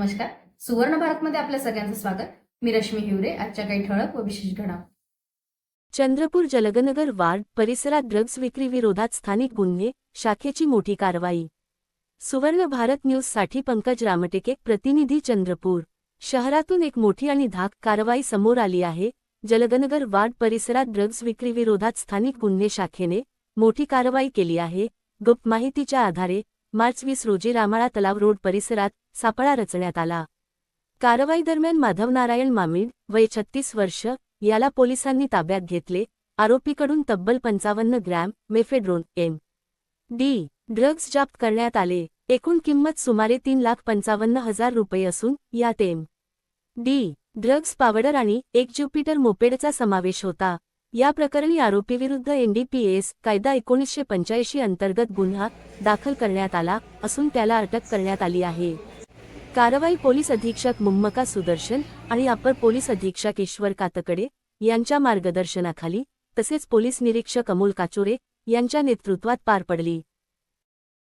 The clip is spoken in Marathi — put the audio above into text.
नमस्कार. सुवर्ण भारतमध्ये आपल्या सगळ्यांचं स्वागत. मी रश्मी हिवरे. आजच्या काही ठळक व विशेष घडामोडी. चंद्रपूर जलगनगर वार्ड परिसरात ड्रग्ज विक्री विरोधात स्थानिक गुन्हे शाखेची मोठी कारवाई. सुवर्ण भारत न्यूजसाठी पंकज रामटेके, प्रतिनिधी चंद्रपूर. शहरातून एक मोठी आणि धाक कारवाई समोर आली आहे. जलगनगर वार्ड परिसरात ड्रग्ज विक्री विरोधात स्थानिक गुन्हे शाखेने मोठी कारवाई केली आहे. गुप्त माहितीच्या आधारे मार्च 20 रोजी रामाळा तलाव रोड परिसरात सापळा रचण्यात आला. कारवाई दरम्यान माधव नारायण मामिड, वय 36 वर्ष, याला पोलिसांनी ताब्यात घेतले. आरोपीकडून तब्बल 55 ग्रॅम मेफेड्रोन (एम.डी.) ड्रग्ज जप्त करण्यात आले. एकूण किंमत सुमारे 3,55,000 रुपये असून यात एम.डी. ड्रग्ज पावडर आणि एक ज्युपिटर मोपेडचा समावेश होता. या प्रकरणी आरोपीविरुद्ध एनडीपीएस कायदा 1985 अंतर्गत गुन्हा दाखल करण्यात आला असून त्याला अटक करण्यात आली आहे. कारवाई पोलीस अधीक्षक मुम्मका सुदर्शन आणि अपर पोलीस अधीक्षक ईश्वर कातकडे यांच्या मार्गदर्शनाखाली तसेच पोलीस निरीक्षक अमोल काचोरे यांच्या नेतृत्वात पार पडली.